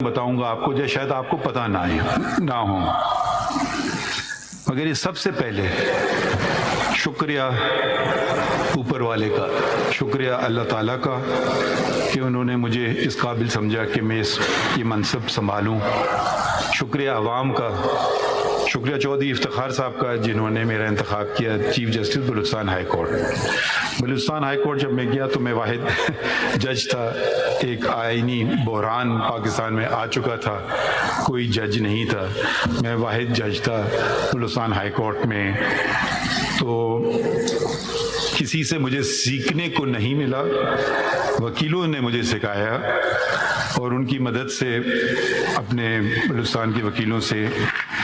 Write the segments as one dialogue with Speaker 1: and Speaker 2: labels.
Speaker 1: بتاؤں گا آپ کو جو شاید آپ کو پتہ نہ ہو، مگر یہ سب سے پہلے شکریہ اوپر والے کا، شکریہ اللہ تعالیٰ کا کہ انہوں نے مجھے اس قابل سمجھا کہ میں یہ منصب سنبھالوں، شکریہ عوام کا، شکریہ چودھری افتخار صاحب کا جنہوں نے میرا انتخاب کیا chief justice Balochistan high court. Balochistan high court جب میں گیا تو میں واحد جج تھا، ایک آئینی بحران پاکستان میں آ چکا تھا، کوئی جج نہیں تھا، میں واحد جج تھا بلوچستان ہائی کورٹ میں، تو کسی سے مجھے سیکھنے کو نہیں ملا، وکیلوں نے مجھے سکھایا اور ان کی مدد سے اپنے بلوچستان کے وکیلوں سے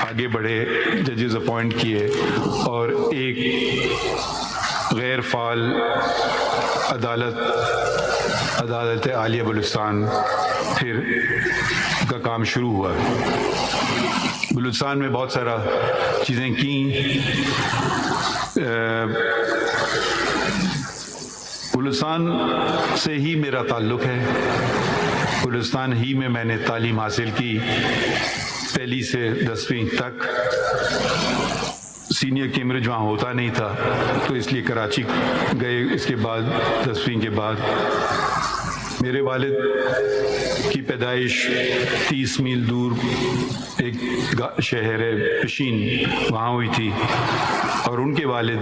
Speaker 1: آگے بڑھے، ججز اپوائنٹ کیے اور ایک غیر فعال عدالت عالیہ بلوچستان پھر کا کام شروع ہوا۔ بلوچستان میں بہت سارا چیزیں کیں، بلوچستان سے ہی میرا تعلق ہے، بلوچستان ہی میں میں نے تعلیم حاصل کی، پہلی سے 10ویں تک۔ سینئر کیمبرج وہاں ہوتا نہیں تھا تو اس لیے کراچی گئے، اس کے بعد 10ویں کے بعد میرے والد کی پیدائش 30 میل دور ایک شہر ہے پشین، وہاں ہوئی تھی، اور ان کے والد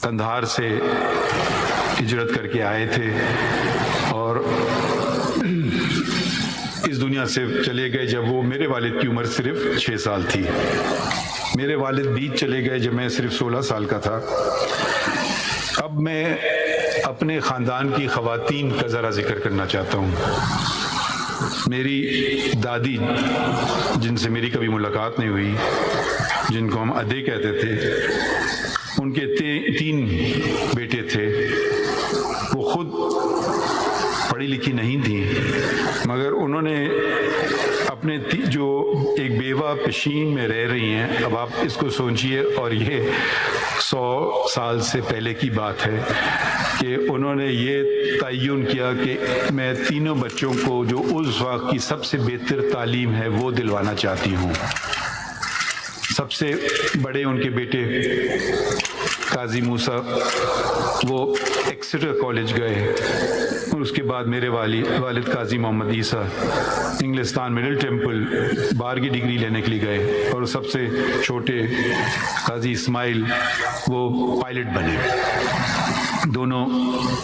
Speaker 1: قندھار سے ہجرت کر کے آئے تھے اور اس دنیا سے چلے گئے جب وہ میرے والد کی عمر صرف 6 سال تھی۔ میرے والد بیچ چلے گئے جب میں صرف 16 سال کا تھا۔ اب میں اپنے خاندان کی خواتین کا ذرا ذکر کرنا چاہتا ہوں۔ میری دادی جن سے میری کبھی ملاقات نہیں ہوئی، جن کو ہم ادے کہتے تھے، ان کے 3 بیٹے تھے، وہ خود پڑھی لکھی نہیں تھیں، مگر انہوں نے اپنے جو ایک بیوہ پشین میں رہ رہی ہیں، اب آپ اس کو سوچئے، اور یہ 100 سال سے پہلے کی بات ہے کہ انہوں نے یہ تعین کیا کہ میں تینوں بچوں کو جو اس وقت کی سب سے بہتر تعلیم ہے وہ دلوانا چاہتی ہوں۔ سب سے بڑے ان کے بیٹے قاضی موسیٰ وہ ایکسیٹر کالج گئے، اور اس کے بعد میرے والد قاضی محمد عیسیٰ انگلستان مڈل ٹیمپل بار کی ڈگری لینے کے لیے گئے، اور سب سے چھوٹے قاضی اسماعیل وہ پائلٹ بنے۔ دونوں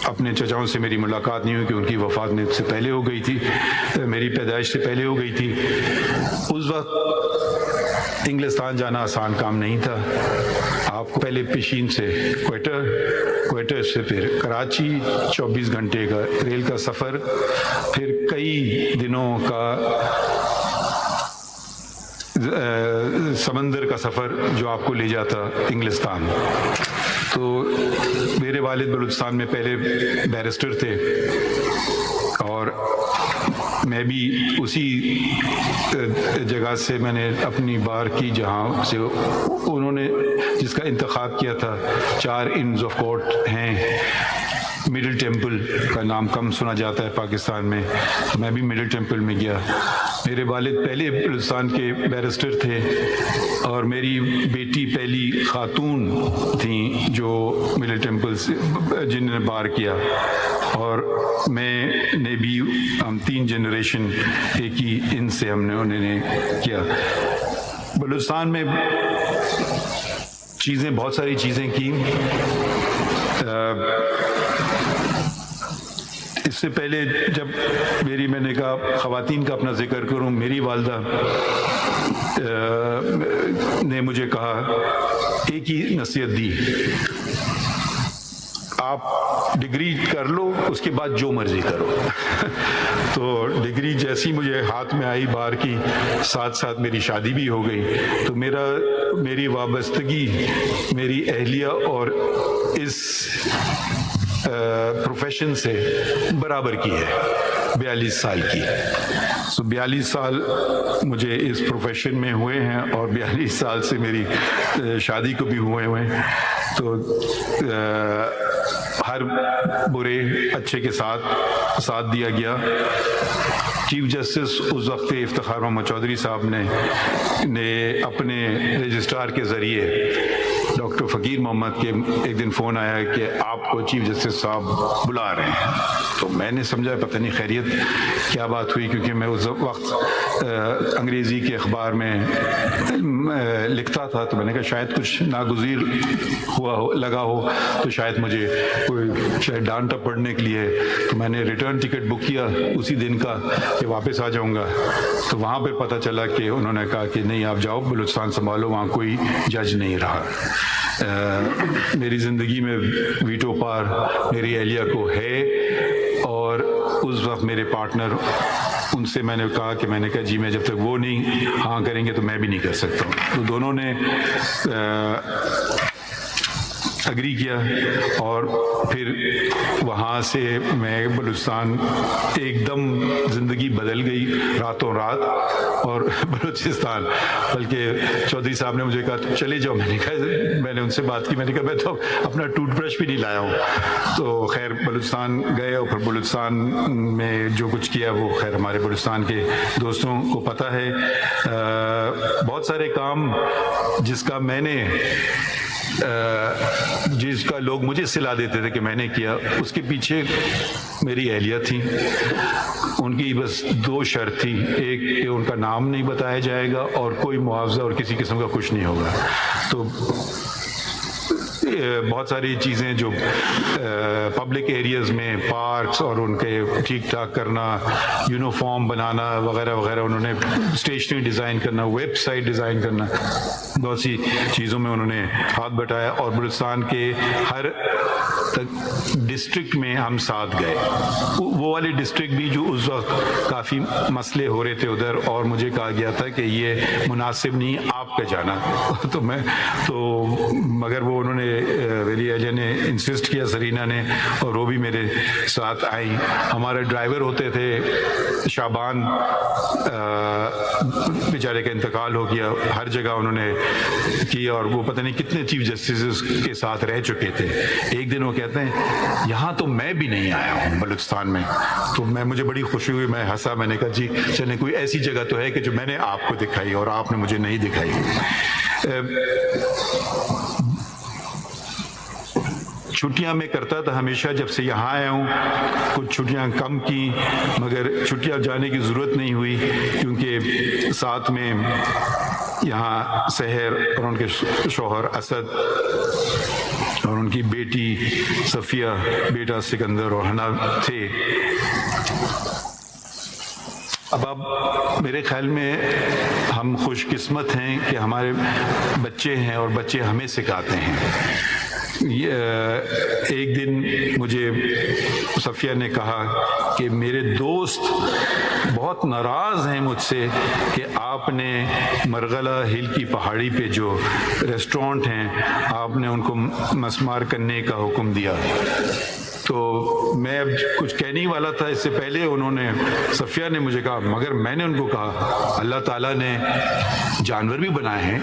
Speaker 1: اپنے چچاؤں سے میری ملاقات نہیں ہوئی کہ ان کی وفات میں سے پہلے ہو گئی تھی، میری پیدائش سے پہلے ہو گئی تھی۔ اس وقت انگلستان جانا آسان کام نہیں تھا، آپ کو پہلے پشین سے کوئٹہ سے پھر کراچی، 24 گھنٹے کا ریل کا سفر، پھر کئی دنوں کا سمندر کا سفر جو آپ کو لے جاتا انگلستان۔ تو میرے والد بلوچستان میں پہلے بیرسٹر تھے، اور میں بھی اسی جگہ سے میں نے اپنی بار کی جہاں سے انہوں نے جس کا انتخاب کیا تھا۔ 4 انز آف کورٹ ہیں، مڈل ٹیمپل کا نام کم سنا جاتا ہے پاکستان میں، تو میں بھی مڈل ٹیمپل میں گیا۔ میرے والد پہلے بلوچستان کے بیرسٹر تھے، اور میری بیٹی پہلی خاتون تھیں جو مڈل ٹیمپل سے جنہوں نے بار کیا، اور میں نے بھی، ہم 3 جنریشن ایک ہی ان سے انہوں نے کیا۔ بلوچستان میں بہت ساری چیزیں کی۔ اس سے پہلے جب میں نے کہا خواتین کا اپنا ذکر کروں، میری والدہ نے مجھے کہا، ایک ہی نصیحت دی، آپ ڈگری کر لو، اس کے بعد جو مرضی کرو۔ تو ڈگری جیسی مجھے ہاتھ میں آئی بار کی، ساتھ ساتھ میری شادی بھی ہو گئی، تو میری وابستگی میری اہلیہ اور اس پروفیشن سے برابر کی ہے، 42 سال کی۔ 42 سال مجھے اس پروفیشن میں ہوئے ہیں، اور 42 سال سے میری شادی کو بھی ہوئے ہیں، تو ہر برے اچھے کے ساتھ دیا گیا. چیف جسٹس اس وقت افتخار محمد چودھری صاحب نے اپنے رجسٹرار کے ذریعے ڈاکٹر فقیر محمد کے ایک دن فون آیا کہ آپ کو چیف جسٹس صاحب بلا رہے ہیں. تو میں نے سمجھا پتہ نہیں خیریت کیا بات ہوئی، کیونکہ میں اس وقت انگریزی کے اخبار میں لکھتا تھا. تو میں نے کہا شاید کچھ ناگزیر لگا ہو تو شاید مجھے کوئی ڈانٹا پڑنے کے لیے. تو میں نے ریٹرن ٹکٹ بک کیا اسی دن کا کہ واپس آ جاؤں گا. تو وہاں پہ پتہ چلا کہ انہوں نے کہا کہ نہیں آپ جاؤ بلوچستان سنبھالو، وہاں کوئی جج نہیں رہا. میری زندگی میں ویٹو پار میری اہلیہ کو ہے، اور اس وقت میرے پارٹنر ان سے میں نے کہا کہ میں نے کہا جی میں جب تک وہ نہیں ہاں کریں گے تو میں بھی نہیں کر سکتا ہوں. تو دونوں نے اگری کیا، اور پھر وہاں سے میں بلوچستان ایک دم زندگی بدل گئی راتوں رات. اور بلوچستان بلکہ چودھری صاحب نے مجھے کہا چلے جاؤ. میں نے ان سے بات کی، میں نے کہا میں تو اپنا ٹوتھ برش بھی نہیں لایا ہوں. تو خیر بلوچستان گئے، اور پھر بلوچستان میں جو کچھ کیا وہ خیر ہمارے بلوچستان کے دوستوں کو پتہ ہے. بہت سارے کام جس کا لوگ مجھے صلا دیتے تھے کہ میں نے کیا، اس کے پیچھے میری اہلیہ تھی. ان کی بس 2 شرط تھی، ایک کہ ان کا نام نہیں بتایا جائے گا اور کوئی معاوضہ اور کسی قسم کا کچھ نہیں ہوگا. تو بہت ساری چیزیں جو پبلک ایریاز میں پارکس اور ان کے ٹھیک ٹھاک کرنا، یونیفارم بنانا وغیرہ وغیرہ، انہوں نے اسٹیشنری ڈیزائن کرنا، ویب سائٹ ڈیزائن کرنا، بہت سی چیزوں میں انہوں نے ہاتھ بٹایا. اور بلوچستان کے ہر ڈسٹرکٹ میں ہم ساتھ گئے. وہ والے ڈسٹرکٹ بھی جو اس وقت کافی مسئلے ہو رہے تھے ادھر، اور مجھے کہا گیا تھا کہ یہ مناسب نہیں آپ کا جانا. مگر وہ انہوں نے میری اہلیہ نے انسسٹ کیا، سرینا نے، اور وہ بھی میرے ساتھ آئیں. ہمارے ڈرائیور ہوتے تھے شعبان، بیچارے کا انتقال ہو گیا. ہر جگہ انہوں نے کیا، اور وہ پتہ نہیں کتنے چیف جسٹس کے ساتھ رہ چکے تھے. ایک دن وہ کہتے ہیں یہاں تو میں بھی نہیں آیا ہوں بلوچستان میں. تو مجھے بڑی خوشی ہوئی، میں ہنسا. میں نے کہا جی چلیں کوئی ایسی جگہ تو ہے کہ جو میں نے آپ کو دکھائی اور آپ نے مجھے نہیں دکھائی. چھٹیاں میں کرتا تھا ہمیشہ، جب سے یہاں آیا ہوں کچھ چھٹیاں کم کی، مگر چھٹیاں جانے کی ضرورت نہیں ہوئی، کیونکہ ساتھ میں یہاں سحر اور ان کے شوہر اسد اور ان کی بیٹی صفیہ، بیٹا سکندر اور حنا تھے. اب میرے خیال میں ہم خوش قسمت ہیں کہ ہمارے بچے ہیں اور بچے ہمیں سکھاتے ہیں. ایک دن مجھے صفیہ نے کہا کہ میرے دوست بہت ناراض ہیں مجھ سے کہ آپ نے مرغلہ ہل کی پہاڑی پہ جو ریسٹورنٹ ہیں آپ نے ان کو مسمار کرنے کا حکم دیا. تو میں اب کچھ کہنے والا تھا، اس سے پہلے انہوں نے صفیہ نے مجھے کہا، مگر میں نے ان کو کہا اللہ تعالیٰ نے جانور بھی بنائے ہیں،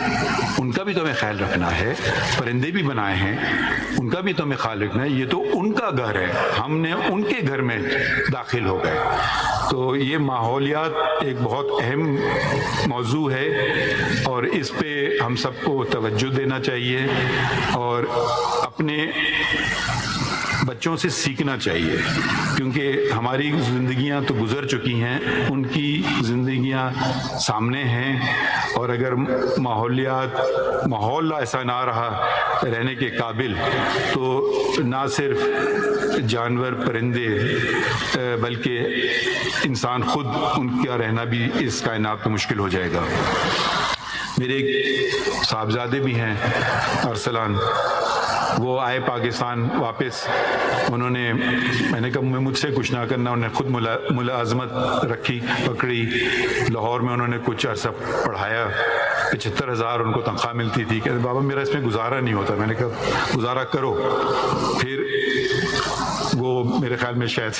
Speaker 1: ان کا بھی تو ہمیں خیال رکھنا ہے، پرندے بھی بنائے ہیں ان کا بھی تو ہمیں خیال رکھنا ہے. یہ تو ان کا گھر ہے، ہم نے ان کے گھر میں داخل ہو گئے. تو یہ ماحولیات ایک بہت اہم موضوع ہے، اور اس پہ ہم سب کو توجہ دینا چاہیے اور اپنے بچوں سے سیکھنا چاہیے، کیونکہ ہماری زندگیاں تو گزر چکی ہیں، ان کی زندگیاں سامنے ہیں. اور اگر ماحول ایسا نہ رہا رہنے کے قابل، تو نہ صرف جانور پرندے بلکہ انسان خود، ان کا رہنا بھی اس کائنات میں مشکل ہو جائے گا. میرے صاحبزادے بھی ہیں ارسلان، وہ آئے پاکستان واپس. میں نے کہا مجھ سے کچھ نہ کرنا، انہوں نے خود ملازمت رکھی، پکڑی. لاہور میں انہوں نے کچھ عرصہ پڑھایا، 75,000 ان کو تنخواہ ملتی تھی. کہ بابا میرا اس میں گزارا نہیں ہوتا. میں نے کہا گزارا کرو. پھر وہ میرے خیال میں شاید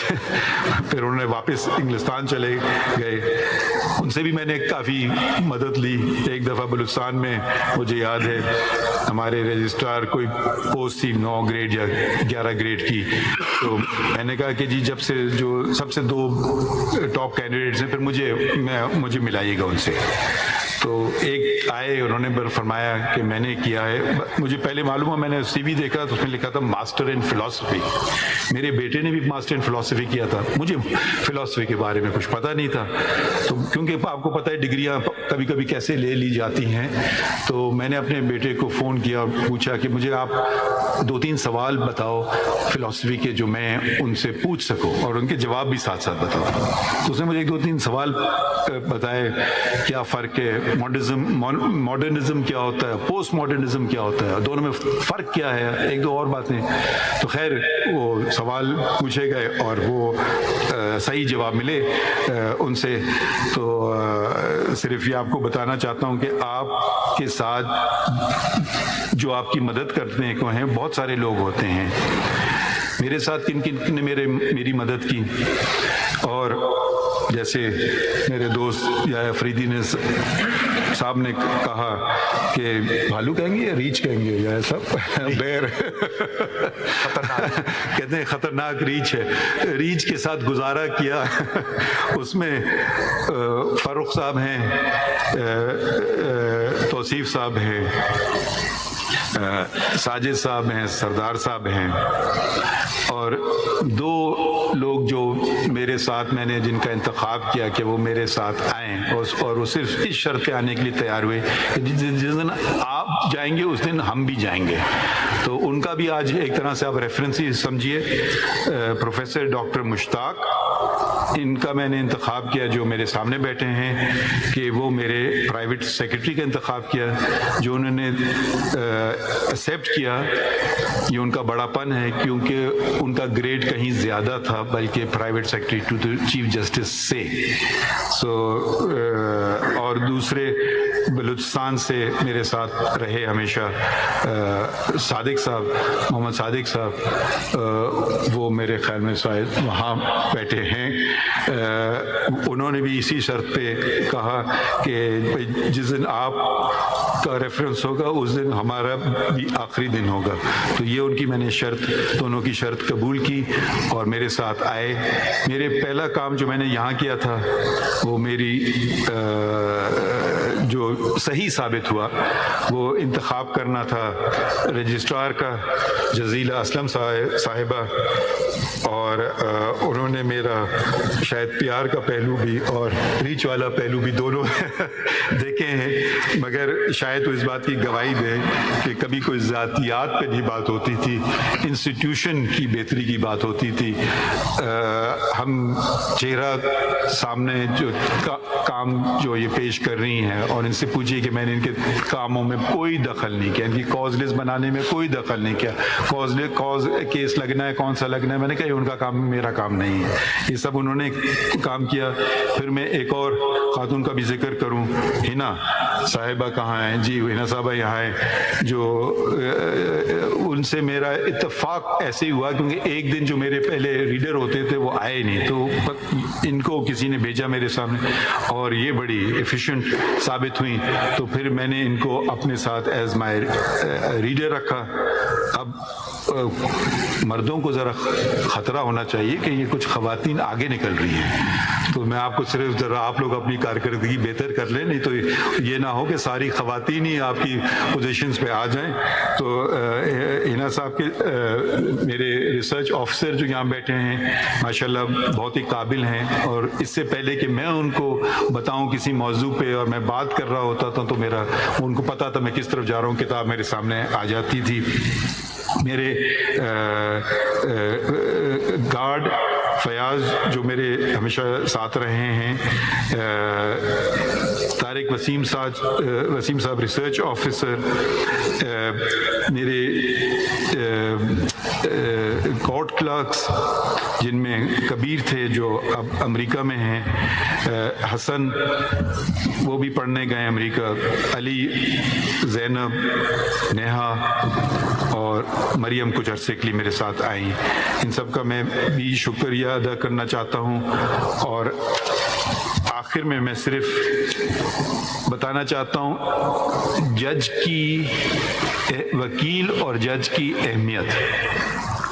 Speaker 1: پھر انہوں نے واپس انگلستان چلے گئے. ان سے بھی میں نے کافی مدد لی. ایک دفعہ بلوچستان میں مجھے یاد ہے ہمارے رجسٹرار کوئی پوسٹ تھی 9 گریڈ یا 11 گریڈ کی, تو میں نے کہا کہ جی جب سے جو سب سے 2 ٹاپ کینڈیڈیٹس ہیں پھر مجھے ملائیے گا ان سے. تو ایک آئے, انہوں نے فرمایا کہ میں نے کیا ہے, مجھے پہلے معلوم ہوا, میں نے سی وی دیکھا تو اس میں لکھا تھا ماسٹر ان فلاسفی. میرے بیٹے نے بھی ماسٹر ان فلاسفی کیا تھا, مجھے فلاسفی کے بارے میں کچھ پتہ نہیں تھا. تو کیونکہ آپ کو پتہ ہے ڈگریاں کبھی کبھی کیسے لے لی جاتی ہیں, تو میں نے اپنے بیٹے کو فون کیا اور پوچھا کہ مجھے آپ 2-3 سوال بتاؤ فلاسفی کے جو میں ان سے پوچھ سکوں اور ان کے جواب بھی ساتھ ساتھ بتاؤ. تو اس نے مجھے 2-3 سوال بتائے, کیا فرق ہے, ماڈرنزم کیا ہوتا ہے, پوسٹ ماڈرنزم کیا ہوتا ہے, دونوں میں فرق کیا ہے, 1-2 اور باتیں. تو خیر وہ سوال پوچھے گئے اور وہ صحیح جواب ملے ان سے. تو صرف یہ آپ کو بتانا چاہتا ہوں کہ آپ کے ساتھ جو آپ کی مدد کرنے کو ہیں بہت سارے لوگ ہوتے ہیں. میرے ساتھ کن کن نے میری مدد کی, اور جیسے میرے دوست یا فریدی نے صاحب نے کہا کہ بھالو کہیں گے یا ریچھ کہیں گے یا ایسا بیر کہتے ہیں خطرناک ریچھ ہے, ریچھ کے ساتھ گزارا کیا. اس میں فاروق صاحب ہیں, توصیف صاحب ہیں, ساجد صاحب ہیں, سردار صاحب ہیں, اور 2 لوگ جو میرے ساتھ میں نے جن کا انتخاب کیا کہ وہ میرے ساتھ آئیں, اور وہ صرف اس شرط پہ آنے کے لیے تیار ہوئے کہ جس دن آپ جائیں گے اس دن ہم بھی جائیں گے. تو ان کا بھی آج ایک طرح سے آپ ریفرنس ہی سمجھیے. پروفیسر ڈاکٹر مشتاق, ان کا میں نے انتخاب کیا جو میرے سامنے بیٹھے ہیں, کہ وہ میرے پرائیویٹ سیکرٹری کا انتخاب کیا, جو انہوں نے ایکسیپٹ کیا. یہ ان کا بڑا پن ہے کیونکہ ان کا گریڈ کہیں زیادہ تھا بلکہ private secretary to the chief justice سے. اور دوسرے بلوچستان سے میرے ساتھ رہے ہمیشہ صادق صاحب, محمد صادق صاحب, وہ میرے خیال میں شاید وہاں بیٹھے ہیں. انہوں نے بھی اسی شرط پہ کہا کہ جس دن آپ کا ریفرنس ہوگا اس دن ہمارا بھی آخری دن ہوگا. تو یہ ان کی میں نے دونوں کی شرط قبول کی اور میرے ساتھ آئے. میرے پہلا کام جو میں نے یہاں کیا تھا وہ میری جو صحیح ثابت ہوا وہ انتخاب کرنا تھا رجسٹرار کا, جزیلہ اسلم صاحبہ, اور انہوں نے میرا شاید پیار کا پہلو بھی اور ریچ والا پہلو بھی دونوں دیکھے ہیں, مگر شاید وہ اس بات کی گواہی دے کہ کبھی کوئی ذاتیات پہ نہیں بات ہوتی تھی, انسٹیٹیوشن کی بہتری کی بات ہوتی تھی. ہم چہرہ سامنے جو کام جو یہ پیش کر رہی ہیں اور ان سے پوچھیے کہ میں نے ان کے کاموں میں کوئی دخل نہیں کیا, ان کی کاز لسٹ بنانے میں کوئی دخل نہیں کیا. کاز کیس لگنا ہے, کون سا لگنا ہے, میں نے کہا ان کا کام میرا کام نہیں ہے, یہ سب انہوں نے کام کیا. پھر میں ایک اور خاتون کا بھی ذکر کروں, ہنا صاحبہ کہاں ہیں, جی ہنا صاحبہ یہاں ہیں, جو ان سے میرا اتفاق ایسے ہی ہوا کیونکہ ایک دن جو میرے پہلے ریڈر ہوتے تھے وہ آئے نہیں, تو ان کو کسی نے بھیجا میرے سامنے اور یہ بڑی ایفیشینٹ ثابت ہوئی. تو پھر میں نے ان کو اپنے ساتھ ایز مائی ریڈر رکھا. اب مردوں کو ذرا خطرہ ہونا چاہیے کہ یہ کچھ خواتین آگے نکل رہی ہیں, تو میں آپ کو صرف ذرا آپ لوگ اپنی کارکردگی بہتر کر لیں, نہیں تو یہ نہ ہو کہ ساری خواتین ہی آپ کی پوزیشنز پہ آ جائیں. تو ہنا صاحب کے میرے ریسرچ آفیسر جو یہاں بیٹھے ہیں ماشاءاللہ بہت ہی قابل ہیں, اور اس سے پہلے کہ میں ان کو بتاؤں کسی موضوع پہ اور میں بات کر رہا ہوتا تھا تو ان کو پتا تھا میں کس طرف جا رہا ہوں, کتاب میرے سامنے آ جاتی تھی. میرے گارڈ فیاض جو میرے ہمیشہ ساتھ رہے ہیں, طارق وسیم صاحب ریسرچ آفیسر, میرے کورٹ کلرکس جن میں کبیر تھے جو اب امریکہ میں ہیں, حسن وہ بھی پڑھنے گئے امریکہ, علی, زینب, نیہا اور مریم کچھ عرصے کے لیے میرے ساتھ آئیں. ان سب کا میں بھی شکریہ ادا کرنا چاہتا ہوں. اور آخر میں صرف بتانا چاہتا ہوں جج کی وکیل اور جج کی اہمیت.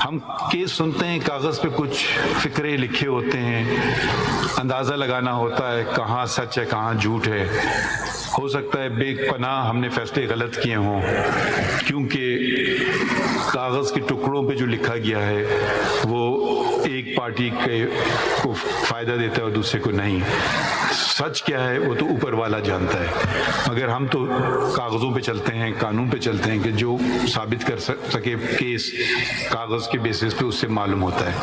Speaker 1: ہم کیس سنتے ہیں، کاغذ پہ کچھ فقرے لکھے ہوتے ہیں، اندازہ لگانا ہوتا ہے کہاں سچ ہے کہاں جھوٹ ہے. ہو سکتا ہے بے پناہ ہم نے فیصلے غلط کیے ہوں، کیونکہ کاغذ کے ٹکڑوں پہ جو لکھا گیا ہے وہ ایک پارٹی کو فائدہ دیتا ہے اور دوسرے کو نہیں. سچ کیا ہے وہ تو اوپر والا جانتا ہے، مگر ہم تو کاغذوں پہ چلتے ہیں، قانون پہ چلتے ہیں کہ جو ثابت کر سکے کیس کاغذ کے بیسس پہ اس سے معلوم ہوتا ہے.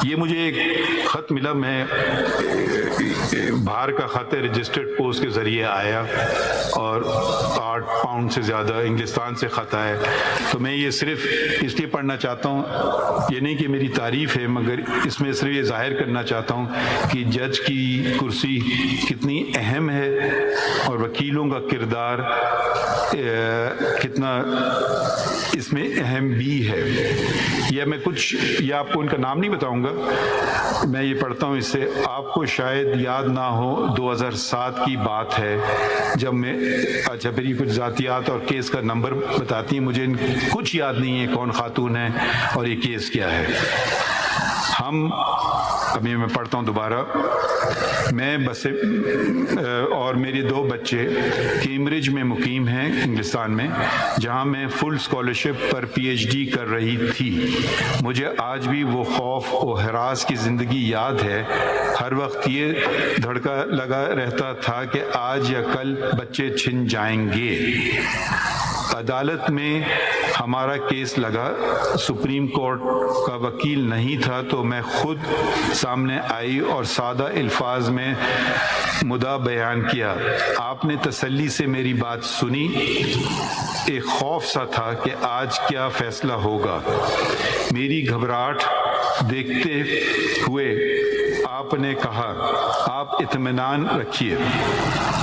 Speaker 1: یہ مجھے ایک خط ملا، میں باہر کا خط ہے، رجسٹرڈ پوسٹ کے ذریعے آیا اور 8 پاؤنڈ سے زیادہ انگلستان سے خط آیا. تو میں یہ صرف اس لیے پڑھنا چاہتا ہوں، یہ نہیں کہ میری تعریف ہے، مگر اس میں صرف یہ ظاہر کرنا چاہتا ہوں کہ جج کی کرسی کتنی اہم ہے اور وکیلوں کا کردار کتنا اس میں اہم بھی ہے. یا آپ کو ان کا نام نہیں بتاؤں گا، میں یہ پڑھتا ہوں. اس سے آپ کو شاید یاد نہ ہو، 2007 کی بات ہے جب میں پھر یہ کچھ ذاتیات اور کیس کا نمبر بتاتی ہیں. مجھے کچھ یاد نہیں ہے کون خاتون ہے اور یہ کیس کیا ہے. ابھی میں پڑھتا ہوں دوبارہ. میں اور میرے 2 بچے کیمبرج میں مقیم ہیں انگلستان میں، جہاں میں فل اسکالرشپ پر پی ایچ ڈی کر رہی تھی. مجھے آج بھی وہ خوف و ہراس کی زندگی یاد ہے. ہر وقت یہ دھڑکا لگا رہتا تھا کہ آج یا کل بچے چھن جائیں گے. عدالت میں ہمارا کیس لگا. سپریم کورٹ کا وکیل نہیں تھا تو میں خود سامنے آئی اور سادہ الفاظ میں مدعا بیان کیا. آپ نے تسلی سے میری بات سنی. ایک خوف سا تھا کہ آج کیا فیصلہ ہوگا. میری گھبراہٹ دیکھتے ہوئے آپ نے کہا، آپ اطمینان رکھیے.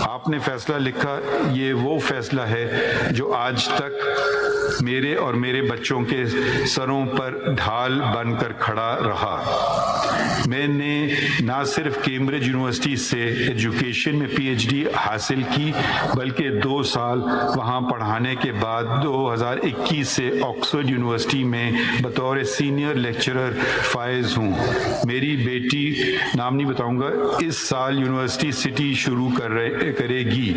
Speaker 1: آپ نے فیصلہ لکھا. یہ وہ فیصلہ ہے جو آج تک میرے اور میرے بچوں کے سروں پر ڈھال بن کر کھڑا رہا. میں نے نہ صرف کیمبرج یونیورسٹی سے ایجوکیشن میں پی ایچ ڈی حاصل کی، بلکہ 2 سال وہاں پڑھانے کے بعد 2021 سے آکسفورڈ یونیورسٹی میں بطور سینئر لیکچرر فائز ہوں. میری بیٹی، نام نہیں بتاؤں گا، اس سال یونیورسٹی سٹی شروع کرے گی.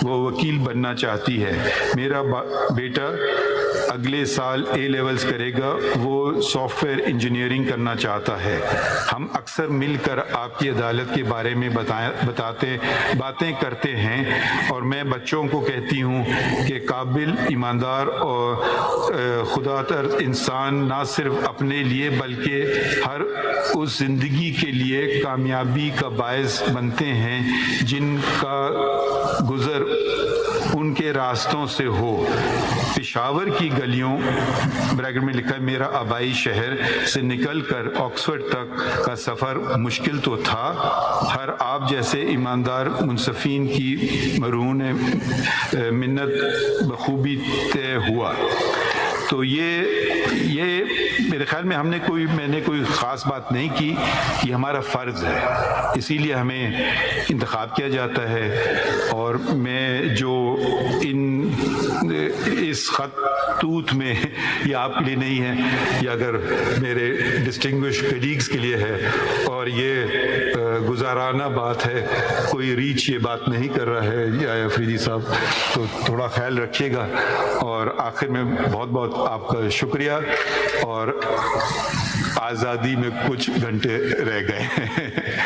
Speaker 1: وہ وکیل بننا چاہتی ہے. میرا بیٹا اگلے سال اے لیولز کرے گا. وہ سافٹ ویئر انجینئرنگ کرنا چاہتا ہے. ہم اکثر مل کر آپ کی عدالت کے بارے میں باتیں کرتے ہیں اور میں بچوں کو کہتی ہوں کہ قابل، ایماندار اور خدا ترس انسان نہ صرف اپنے لیے بلکہ ہر اس زندگی کے لیے کامیابی کا باعث بنتے ہیں جن کا گزر ان کے راستوں سے ہو. پشاور کی گلیوں بریکٹ میں لکھا ہے میرا آبائی شہر سے نکل کر آکسفورڈ تک کا سفر مشکل تو تھا. ہر آپ جیسے ایماندار منصفین کی مرہون منت بخوبی طے ہوا. تو یہ میرے خیال میں میں نے کوئی خاص بات نہیں کی. یہ ہمارا فرض ہے، اسی لیے ہمیں انتخاب کیا جاتا ہے. اور میں جو اس خطوط میں، یہ آپ کے لیے نہیں ہے، یہ اگر میرے ڈسٹنگوش کلیگز کے لیے ہے، اور یہ گزارانہ بات ہے، کوئی ریچ یہ بات نہیں کر رہا ہے یا افریدی صاحب، تو تھوڑا خیال رکھیے گا. اور آخر میں بہت بہت آپ کا شکریہ. اور آزادی میں کچھ گھنٹے رہ گئے.